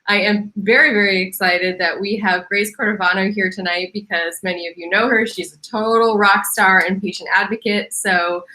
I am very, very excited that we have Grace Cordovano here tonight because many of you know her. She's a total rock star and patient advocate. So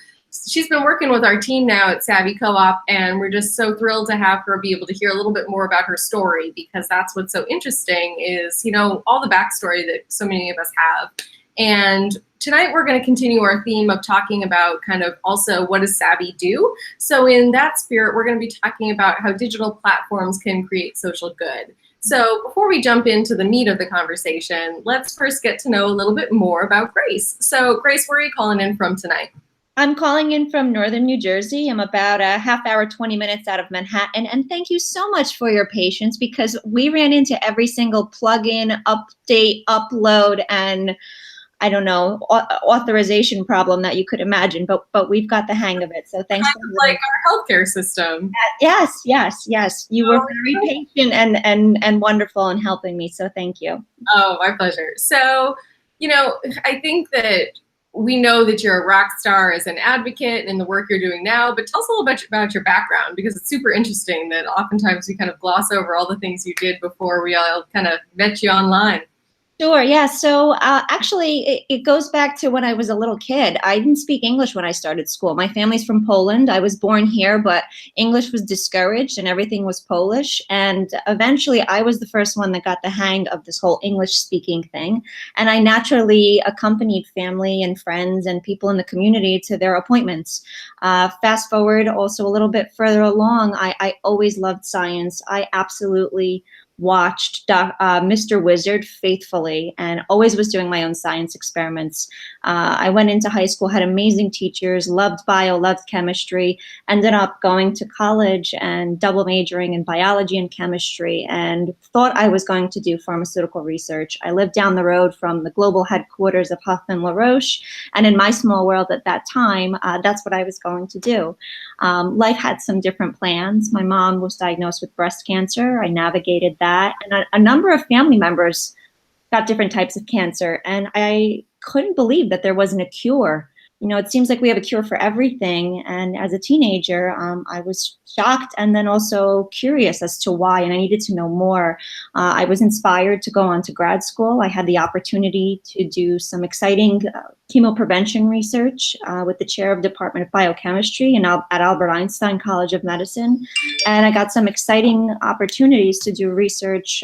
she's been working with our team now at Savvy Co-op, and we're just so thrilled to have her be able to hear a little bit more about her story, because that's what's so interesting is, you know, all the backstory that so many of us have. And tonight we're going to continue our theme of talking about kind of also what does Savvy do. So in that spirit, we're going to be talking about how digital platforms can create social good. So before we jump into the meat of the conversation, let's first get to know a little bit more about Grace. So Grace, where are you calling in from tonight? I'm calling in from northern New Jersey. I'm about a half hour, 20 minutes out of Manhattan. And thank you so much for your patience, because we ran into every single plugin, update, upload, and I don't know, authorization problem that you could imagine, but we've got the hang of it. So thanks. Like our healthcare system. Yes. You were very patient and wonderful in helping me. So thank you. Oh, my pleasure. So, you know, I think that we know that you're a rock star as an advocate in the work you're doing now, but tell us a little bit about your background, because it's super interesting that oftentimes we kind of gloss over all the things you did before we all kind of met you online. Sure, yeah. So actually, it goes back to when I was a little kid. I didn't speak English when I started school. My family's from Poland. I was born here, but English was discouraged and everything was Polish. And eventually, I was the first one that got the hang of this whole English speaking thing. And I naturally accompanied family and friends and people in the community to their appointments. Fast forward also a little bit further along, I always loved science. I absolutely watched Mr. Wizard faithfully and always was doing my own science experiments. I went into high school, had amazing teachers, loved bio, loved chemistry, ended up going to college and double majoring in biology and chemistry, and thought I was going to do pharmaceutical research. I lived down the road from the global headquarters of Huffman LaRoche, and in my small world at that time, that's what I was going to do. Life had some different plans. My mom was diagnosed with breast cancer. I navigated that. And a number of family members got different types of cancer. And I couldn't believe that there wasn't a cure. You know, it seems like we have a cure for everything. And as a teenager, I was shocked and then also curious as to why, and I needed to know more. I was inspired to go on to grad school. I had the opportunity to do some exciting chemoprevention research with the chair of Department of Biochemistry at Albert Einstein College of Medicine. And I got some exciting opportunities to do research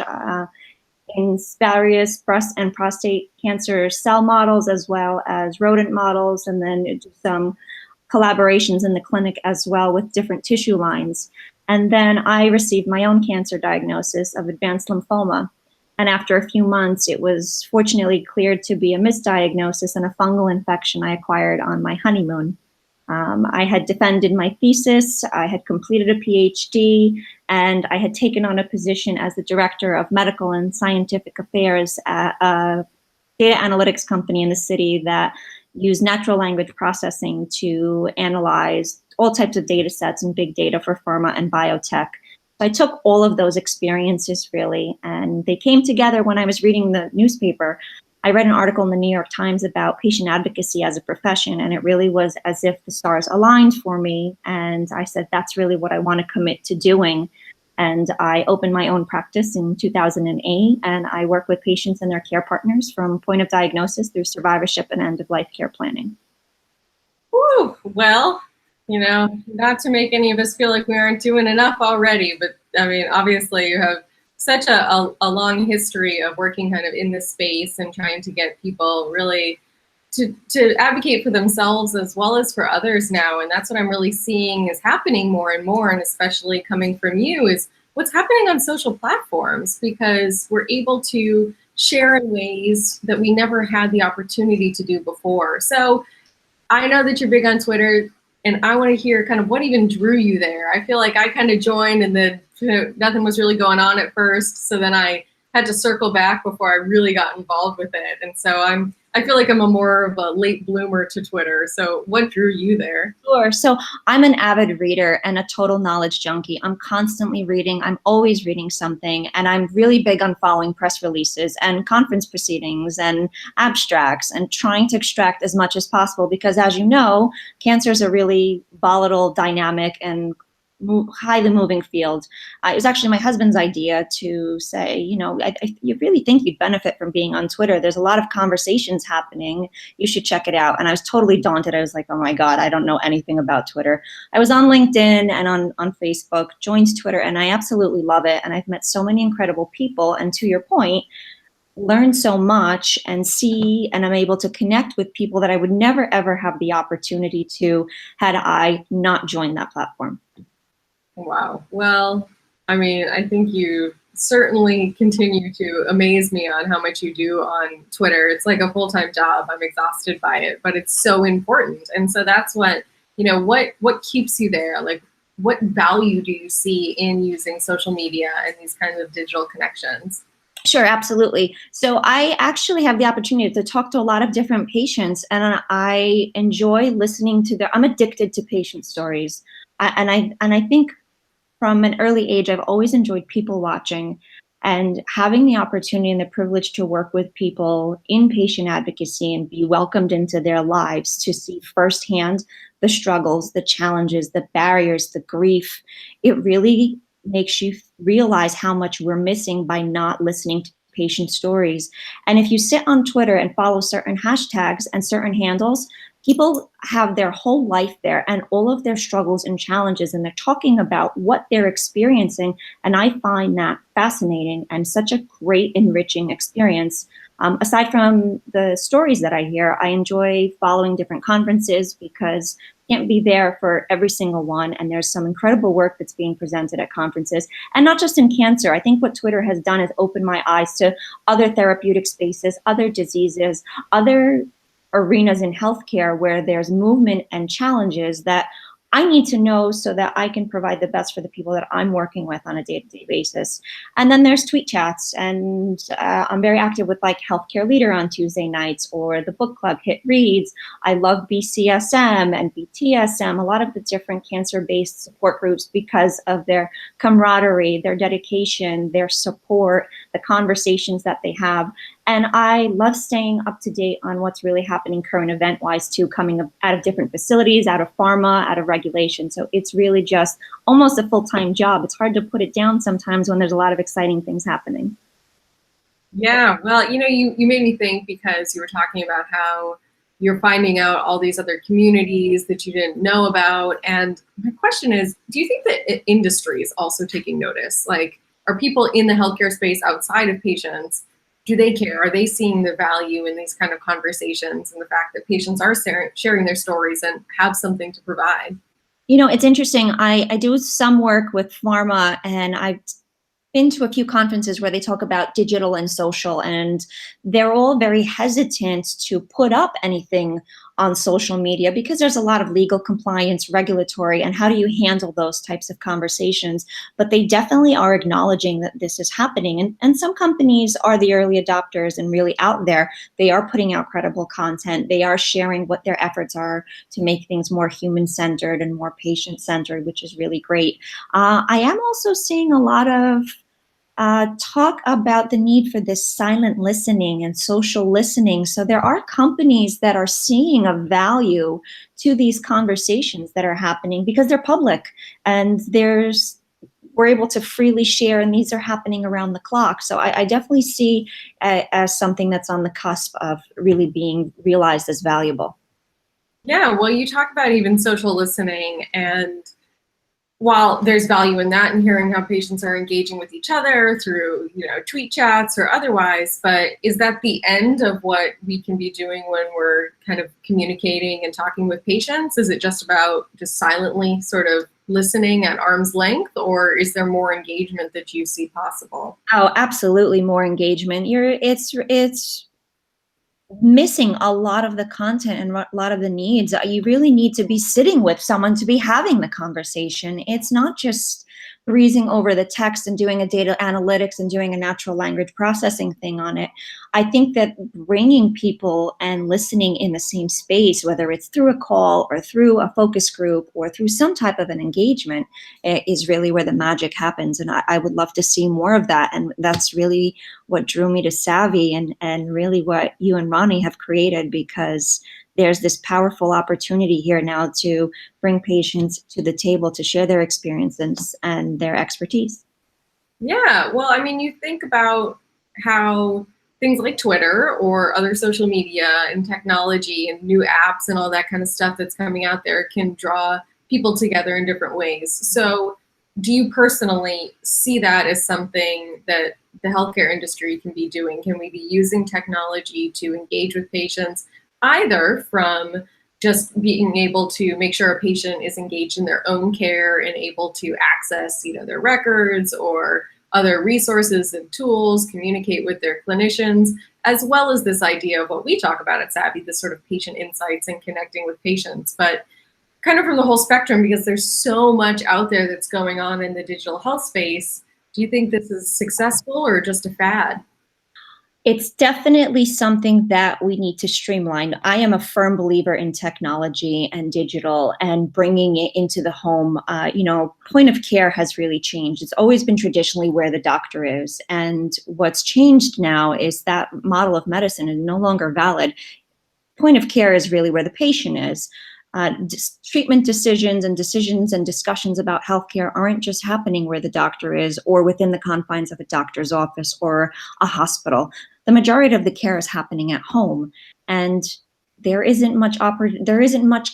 in various breast and prostate cancer cell models, as well as rodent models, and then do some collaborations in the clinic as well with different tissue lines. And then I received my own cancer diagnosis of advanced lymphoma. And after a few months, it was fortunately cleared to be a misdiagnosis and a fungal infection I acquired on my honeymoon. I had defended my thesis, I had completed a PhD, and I had taken on a position as the director of medical and scientific affairs at a data analytics company in the city that used natural language processing to analyze all types of data sets and big data for pharma and biotech. So I took all of those experiences really, and they came together when I was reading the newspaper. I read an article in the New York Times about patient advocacy as a profession, and it really was as if the stars aligned for me. And I said, that's really what I want to commit to doing. And I opened my own practice in 2008, and I work with patients and their care partners from point of diagnosis through survivorship and end-of-life care planning. Woo, well, you know, not to make any of us feel like we aren't doing enough already, but I mean, obviously you have such a long history of working kind of in this space and trying to get people really to advocate for themselves as well as for others now. And that's what I'm really seeing is happening more and more, and especially coming from you, is what's happening on social platforms, because we're able to share in ways that we never had the opportunity to do before. So I know that you're big on Twitter, and I want to hear kind of what even drew you there. I feel like I kind of joined and then nothing was really going on at first. So then I had to circle back before I really got involved with it. And so I feel like I'm a more of a late bloomer to Twitter. So what drew you there? Sure. So I'm an avid reader and a total knowledge junkie. I'm constantly reading. I'm always reading something. And I'm really big on following press releases and conference proceedings and abstracts and trying to extract as much as possible, because as you know, cancer is a really volatile, dynamic, and highly moving field. It was actually my husband's idea to say, you really think you'd benefit from being on Twitter. There's a lot of conversations happening. You should check it out. And I was totally daunted. I was like, oh my God, I don't know anything about Twitter. I was on LinkedIn and on Facebook, joined Twitter, and I absolutely love it. And I've met so many incredible people. And to your point, learn so much and see, and I'm able to connect with people that I would never, ever have the opportunity to had I not joined that platform. Wow. Well, I mean, I think you certainly continue to amaze me on how much you do on Twitter. It's like a full-time job. I'm exhausted by it, but it's so important. And so that's what, what keeps you there? Like, what value do you see in using social media and these kinds of digital connections? Sure, absolutely. So I actually have the opportunity to talk to a lot of different patients, and I enjoy listening to I'm addicted to patient stories. And I think from an early age, I've always enjoyed people watching, and having the opportunity and the privilege to work with people in patient advocacy and be welcomed into their lives to see firsthand the struggles, the challenges, the barriers, the grief. It really makes you realize how much we're missing by not listening to patient stories. And if you sit on Twitter and follow certain hashtags and certain handles, people have their whole life there and all of their struggles and challenges, and they're talking about what they're experiencing. And I find that fascinating and such a great, enriching experience. Aside from the stories that I hear, I enjoy following different conferences because I can't be there for every single one. And there's some incredible work that's being presented at conferences, and not just in cancer. I think what Twitter has done is open my eyes to other therapeutic spaces, other diseases, other arenas in healthcare where there's movement and challenges that I need to know so that I can provide the best for the people that I'm working with on a day-to-day basis. And then there's tweet chats, and I'm very active with like Healthcare Leader on Tuesday nights, or the book club Hit Reads. I love BCSM and BTSM, a lot of the different cancer-based support groups, because of their camaraderie, their dedication, their support, the conversations that they have. And I love staying up to date on what's really happening current event-wise too, coming out of different facilities, out of pharma, out of regulation. So it's really just almost a full-time job. It's hard to put it down sometimes when there's a lot of exciting things happening. Yeah, well, you made me think, because you were talking about how you're finding out all these other communities that you didn't know about. And my question is, do you think that industry is also taking notice? Like, are people in the healthcare space outside of patients, do they care? Are they seeing the value in these kind of conversations and the fact that patients are sharing their stories and have something to provide? It's interesting. I do some work with pharma, and I've been to a few conferences where they talk about digital and social, and they're all very hesitant to put up anything on social media because there's a lot of legal compliance, regulatory, and how do you handle those types of conversations? But they definitely are acknowledging that this is happening. And some companies are the early adopters and really out there. They are putting out credible content. They are sharing what their efforts are to make things more human-centered and more patient-centered, which is really great. I am also seeing a lot of talk about the need for this silent listening and social listening. So there are companies that are seeing a value to these conversations that are happening because they're public, and we're able to freely share, and these are happening around the clock. So I definitely see as something that's on the cusp of really being realized as valuable. Yeah, well, you talk about even social listening, and while there's value in that and hearing how patients are engaging with each other through, tweet chats or otherwise, but is that the end of what we can be doing when we're kind of communicating and talking with patients? Is it just about just silently sort of listening at arm's length, or is there more engagement that you see possible? Oh, absolutely more engagement. It's missing a lot of the content and a lot of the needs. You really need to be sitting with someone to be having the conversation. It's not just breezing over the text and doing a data analytics and doing a natural language processing thing on it. I think that bringing people and listening in the same space, whether it's through a call or through a focus group or through some type of an engagement, is really where the magic happens. And I would love to see more of that. And that's really what drew me to Savvy, and really what you and Ronnie have created, because there's this powerful opportunity here now to bring patients to the table to share their experiences and their expertise. Yeah, well, I mean, you think about how things like Twitter or other social media and technology and new apps and all that kind of stuff that's coming out there can draw people together in different ways. So, do you personally see that as something that the healthcare industry can be doing? Can we be using technology to engage with patients, either from just being able to make sure a patient is engaged in their own care and able to access, their records or other resources and tools, communicate with their clinicians, as well as this idea of what we talk about at Savvy, this sort of patient insights and connecting with patients, but kind of from the whole spectrum, because there's so much out there that's going on in the digital health space. Do you think this is successful or just a fad? It's definitely something that we need to streamline. I am a firm believer in technology and digital and bringing it into the home. Point of care has really changed. It's always been traditionally where the doctor is. And what's changed now is that model of medicine is no longer valid. Point of care is really where the patient is. Treatment decisions and discussions about healthcare aren't just happening where the doctor is or within the confines of a doctor's office or a hospital. The majority of the care is happening at home, and there isn't much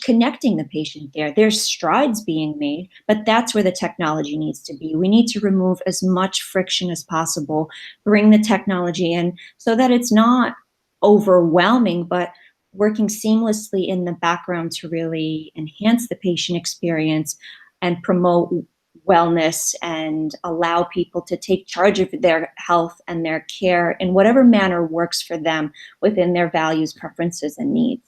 connecting the patient there. There's strides being made, but that's where the technology needs to be. We need to remove as much friction as possible, bring the technology in so that it's not overwhelming, but working seamlessly in the background to really enhance the patient experience and promote wellness and allow people to take charge of their health and their care in whatever manner works for them within their values, preferences, and needs.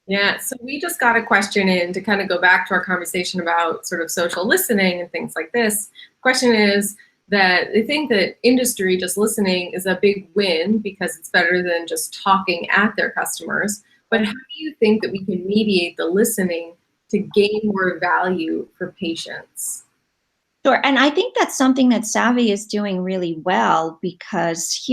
Yeah, so we just got a question in to kind of go back to our conversation about sort of social listening and things like this. The question is that they think that industry just listening is a big win because it's better than just talking at their customers. But how do you think that we can mediate the listening to gain more value for patients? Sure. And I think that's something that Savvy is doing really well because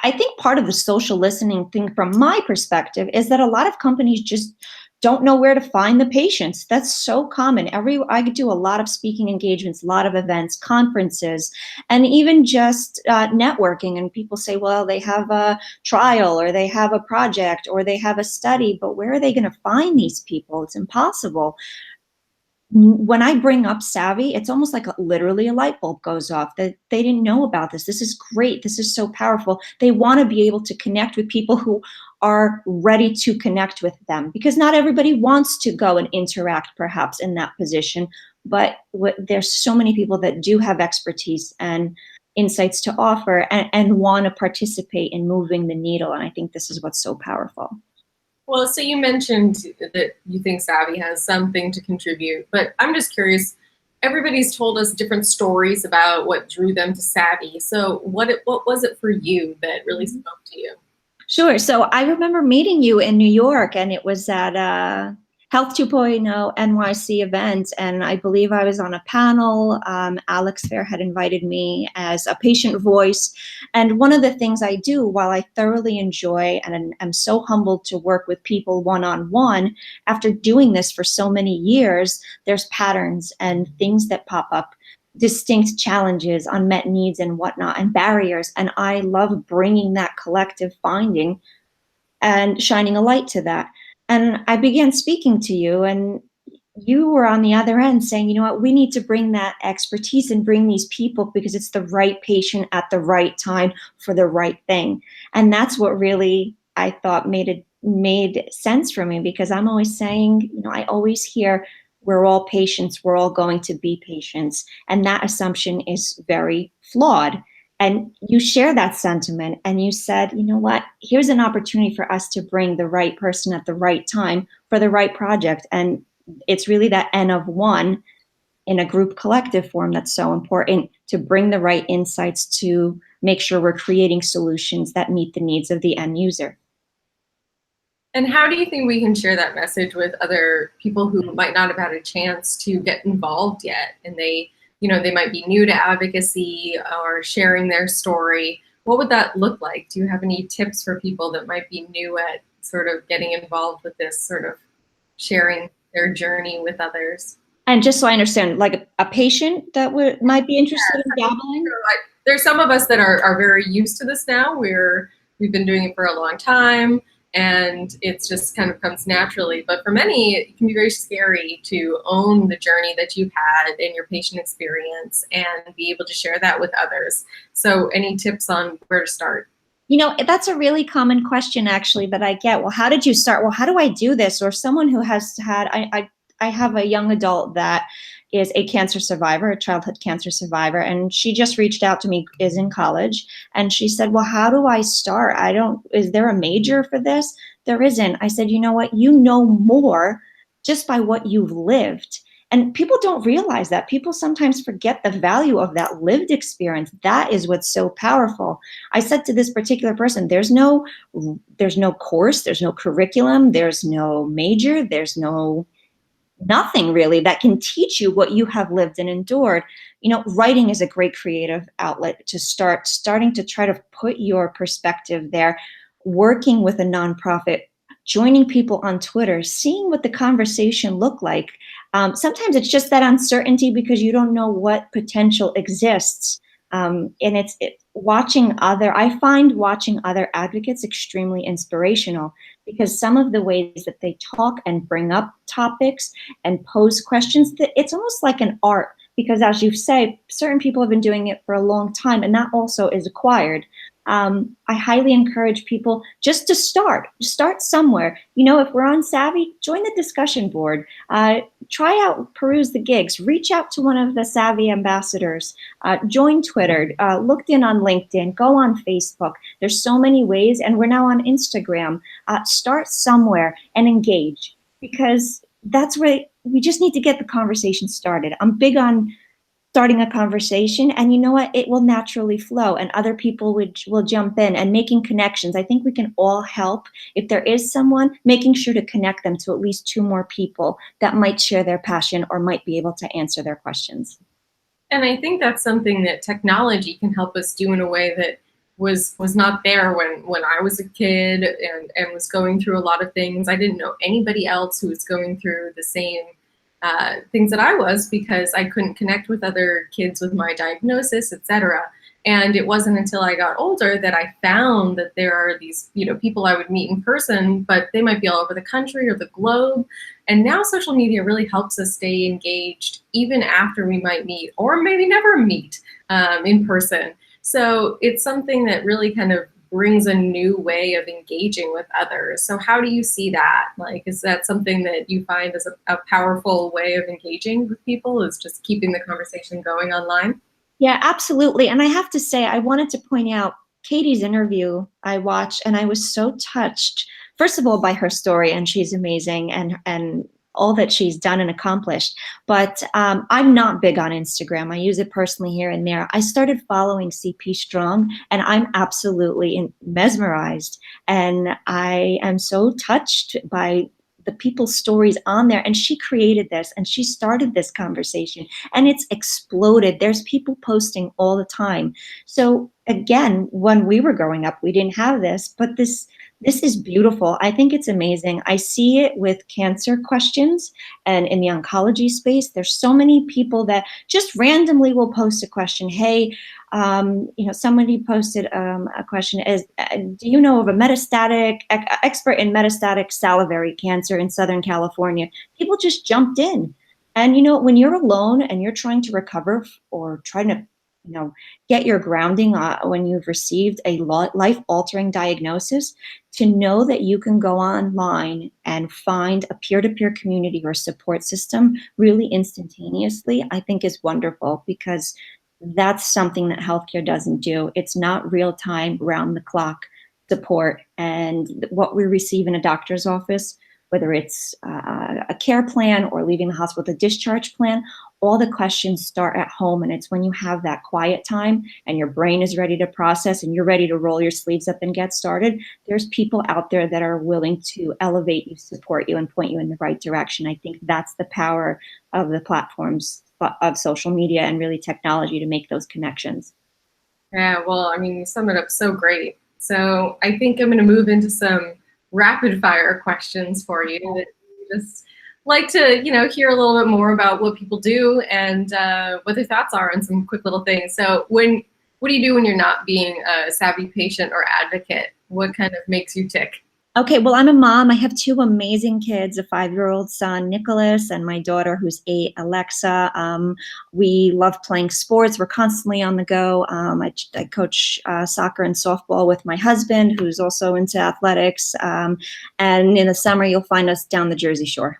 I think part of the social listening thing from my perspective is that a lot of companies just don't know where to find the patients. That's so common. I do a lot of speaking engagements, a lot of events, conferences, and even just networking. And people say, well, they have a trial or they have a project or they have a study, but where are they going to find these people? It's impossible. When I bring up Savvy, it's almost like literally a light bulb goes off that they didn't know about this. This is great. This is so powerful. They want to be able to connect with people who are ready to connect with them because not everybody wants to go and interact perhaps in that position, but there's so many people that do have expertise and insights to offer and want to participate in moving the needle. And I think this is what's so powerful. Well, so you mentioned that you think Savvy has something to contribute, but I'm just curious. Everybody's told us different stories about what drew them to Savvy. So what was it for you that really spoke to you? Sure. So I remember meeting you in New York, and it was at Health 2.0 NYC event, and I believe I was on a panel. Alex Fair had invited me as a patient voice, and one of the things I do, while I thoroughly enjoy and am so humbled to work with people one-on-one, after doing this for so many years, there's patterns and things that pop up, distinct challenges, unmet needs and whatnot, and barriers. And I love bringing that collective finding and shining a light to that. And I began speaking to you, and you were on the other end saying, you know what, we need to bring that expertise and bring these people because it's the right patient at the right time for the right thing. And that's what really I thought made sense for me, because I'm always saying, I always hear we're all patients, we're all going to be patients. And that assumption is very flawed. And you share that sentiment and you said, you know what, here's an opportunity for us to bring the right person at the right time for the right project. And it's really that N of one in a group collective form that's so important, to bring the right insights to make sure we're creating solutions that meet the needs of the end user. And how do you think we can share that message with other people who might not have had a chance to get involved yet? And they might be new to advocacy or sharing their story. What would that look like? Do you have any tips for people that might be new at sort of getting involved with this, sort of sharing their journey with others. And just so I understand, like a patient that might be interested in dabbling? There's some of us that are very used to this now. We've been doing it for a long time, and it's just kind of comes naturally. But for many, it can be very scary to own the journey that you've had in your patient experience and be able to share that with others. So any tips on where to start? You know, that's a really common question actually that I get. Well, how did you start? Well, how do I do this? Or someone who has had, I have a young adult that is a cancer survivor, a childhood cancer survivor, and she just reached out to me, is in college, and she said, well, how do I start? Is there a major for this? There isn't. I said, you know what? You know more just by what you've lived. And people don't realize that. People sometimes forget the value of that lived experience. That is what's so powerful. I said to this particular person, there's no course, there's no curriculum, there's no major, there's nothing really that can teach you what you have lived and endured. You know, writing is a great creative outlet to starting to try to put your perspective there, working with a nonprofit, joining people on Twitter, seeing what the conversation look like. Sometimes it's just that uncertainty because you don't know what potential exists. And I find watching other advocates extremely inspirational because some of the ways that they talk and bring up topics and pose questions, that it's almost like an art because as you say, certain people have been doing it for a long time and that also is acquired. I highly encourage people just to start somewhere. You know, if we're on Savvy, join the discussion board, try out, peruse the gigs, reach out to one of the Savvy ambassadors, join Twitter, look in on LinkedIn, go on Facebook. There's so many ways, and we're now on Instagram. Start somewhere and engage because that's where we just need to get the conversation started. I'm big on starting a conversation, and you know what, it will naturally flow and other people will jump in and making connections. I think we can all help if there is someone, making sure to connect them to at least 2 more people that might share their passion or might be able to answer their questions. And I think that's something that technology can help us do in a way that was not there when I was a kid and was going through a lot of things. I didn't know anybody else who was going through the same things that I was because I couldn't connect with other kids with my diagnosis, etc. And it wasn't until I got older that I found that there are these, people I would meet in person, but they might be all over the country or the globe. And now social media really helps us stay engaged even after we might meet or maybe never meet in person. So it's something that really kind of brings a new way of engaging with others. So how do you see that? Like, is that something that you find is a powerful way of engaging with people, is just keeping the conversation going online? Yeah, absolutely. And I have to say, I wanted to point out Katie's interview I watched, and I was so touched, first of all, by her story, and she's amazing, and all that she's done and accomplished. But I'm not big on Instagram. I use it personally here and there. I started following CP Strong, and I'm absolutely mesmerized. And I am so touched by the people's stories on there. And she created this, and she started this conversation, and it's exploded. There's people posting all the time. So again, when we were growing up, we didn't have this, but this is beautiful. I think it's amazing. I see it with cancer questions and in the oncology space. There's so many people that just randomly will post a question. Hey, somebody posted a question is, do you know of a expert in metastatic salivary cancer in Southern California? People just jumped in. And, when you're alone and you're trying to recover or trying to get your grounding when you've received a life-altering diagnosis, to know that you can go online and find a peer-to-peer community or support system really instantaneously, I think is wonderful, because that's something that healthcare doesn't do. It's not real-time, round-the-clock support. And what we receive in a doctor's office, whether it's a care plan or leaving the hospital with a discharge plan, all the questions start at home. And it's when you have that quiet time and your brain is ready to process and you're ready to roll your sleeves up and get started, there's people out there that are willing to elevate you, support you, and point you in the right direction. I think that's the power of the platforms of social media and really technology to make those connections. Yeah, well, I mean, you sum it up so great. So I think I'm going to move into some rapid fire questions for you that you just like to, hear a little bit more about what people do and what their thoughts are on some quick little things. So what do you do when you're not being a savvy patient or advocate? What kind of makes you tick? Okay, well, I'm a mom. I have two amazing kids, a 5-year-old son, Nicholas, and my daughter, who's 8, Alexa. We love playing sports. We're constantly on the go. I coach soccer and softball with my husband, who's also into athletics. And in the summer, you'll find us down the Jersey Shore.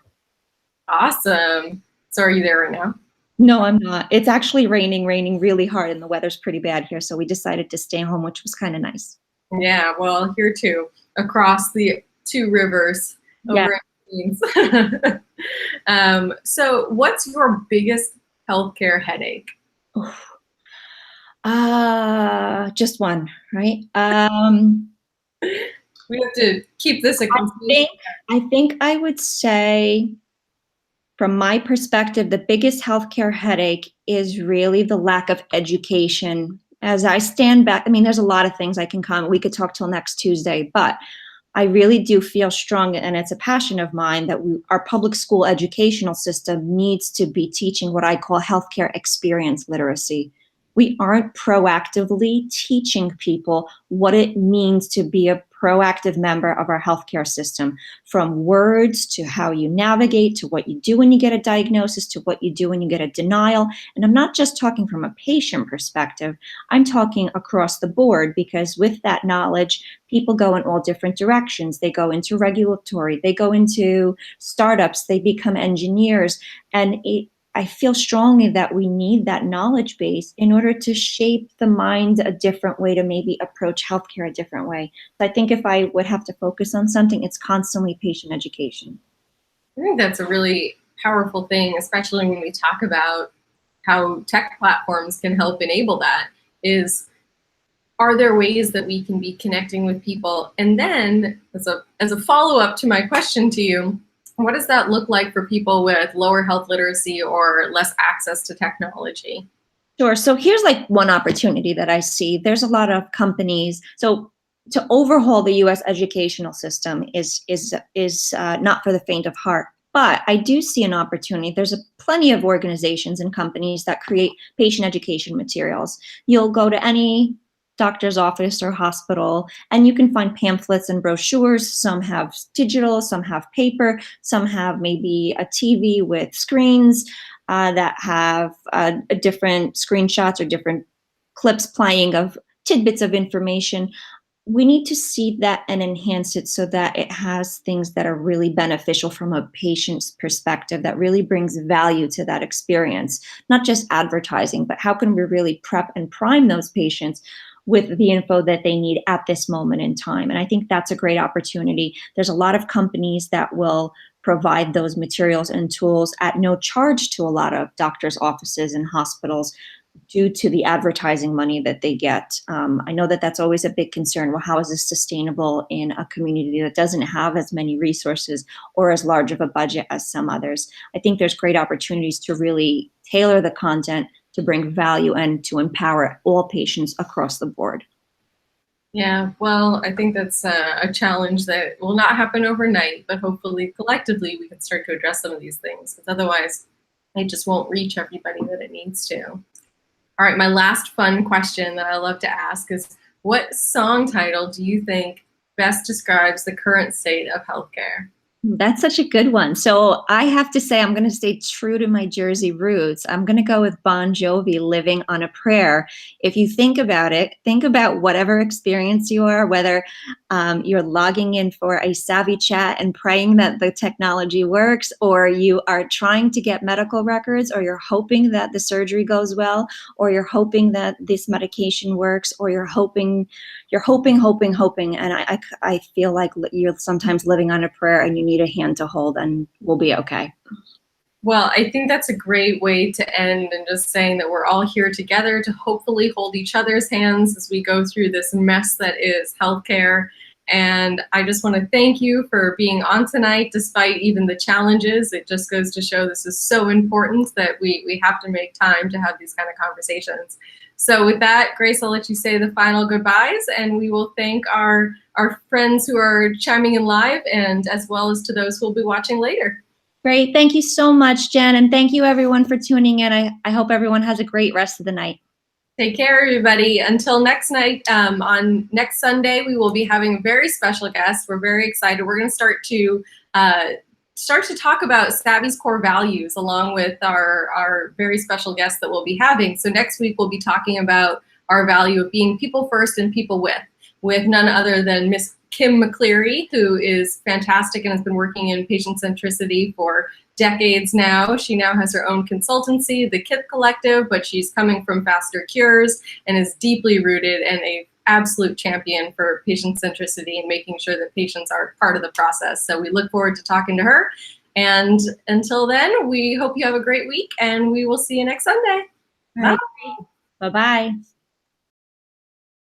Awesome. So are you there right now? No, I'm not. It's actually raining really hard, and the weather's pretty bad here. So we decided to stay home, which was kind of nice. Yeah, well, here too, across the 2 rivers Yeah. over in Queens. So what's your biggest healthcare headache? Just one, right? We have to keep this a conversation. I think I would say, from my perspective, the biggest healthcare headache is really the lack of education. As I stand back, I mean, there's a lot of things I can comment. We could talk till next Tuesday, but I really do feel strong, and it's a passion of mine, that our public school educational system needs to be teaching what I call healthcare experience literacy. We aren't proactively teaching people what it means to be a proactive member of our healthcare system, from words to how you navigate, to what you do when you get a diagnosis, to what you do when you get a denial. And I'm not just talking from a patient perspective, I'm talking across the board, because with that knowledge, people go in all different directions. They go into regulatory, they go into startups, they become engineers. And I feel strongly that we need that knowledge base in order to shape the mind a different way, to maybe approach healthcare a different way. So I think if I would have to focus on something, it's constantly patient education. I think that's a really powerful thing, especially when we talk about how tech platforms can help enable that. Are there ways that we can be connecting with people? And then as a follow-up to my question to you, what does that look like for people with lower health literacy or less access to technology? Sure. So here's like one opportunity that I see. There's a lot of companies. So to overhaul the U.S. educational system is not for the faint of heart. But I do see an opportunity. There's plenty of organizations and companies that create patient education materials. You'll go to any doctor's office or hospital, and you can find pamphlets and brochures. Some have digital, some have paper, some have maybe a TV with screens that have different screenshots or different clips playing of tidbits of information. We need to see that and enhance it so that it has things that are really beneficial from a patient's perspective, that really brings value to that experience, not just advertising, but how can we really prep and prime those patients with the info that they need at this moment in time. And I think that's a great opportunity. There's a lot of companies that will provide those materials and tools at no charge to a lot of doctors' offices and hospitals, due to the advertising money that they get. I know that that's always a big concern. Well, how is this sustainable in a community that doesn't have as many resources or as large of a budget as some others? I think there's great opportunities to really tailor the content to bring value and to empower all patients across the board. Yeah, well, I think that's a challenge that will not happen overnight, but hopefully collectively we can start to address some of these things, because otherwise it just won't reach everybody that it needs to. All right, my last fun question that I love to ask is, what song title do you think best describes the current state of healthcare? That's such a good one. So I have to say, I'm going to stay true to my Jersey roots. I'm going to go with Bon Jovi, Living on a Prayer. If you think about it, think about whatever experience you are, whether you're logging in for a savvy chat and praying that the technology works, or you are trying to get medical records, or you're hoping that the surgery goes well, or you're hoping that this medication works, or you're hoping. And I feel like you're sometimes living on a prayer and you need a hand to hold, and we'll be okay. Well, I think that's a great way to end, and just saying that we're all here together to hopefully hold each other's hands as we go through this mess that is healthcare. And I just want to thank you for being on tonight, despite even the challenges. It just goes to show this is so important that we have to make time to have these kind of conversations. So with that, Grace, I'll let you say the final goodbyes, and we will thank our friends who are chiming in live, and as well as to those who will be watching later. Great. Thank you so much, Jen. And thank you everyone for tuning in. I hope everyone has a great rest of the night. Take care, everybody. Until next night, on next Sunday, we will be having a very special guest. We're very excited. We're going to start to talk about Savvy's core values along with our very special guest that we'll be having. So next week, we'll be talking about our value of being people first and people with none other than Miss Kim McCleary, who is fantastic and has been working in patient centricity for decades now. She now has her own consultancy, the KIP Collective, but she's coming from Faster Cures and is deeply rooted and a absolute champion for patient centricity and making sure that patients are part of the process. So we look forward to talking to her. And until then, we hope you have a great week, and we will see you next Sunday. Bye. Bye-bye.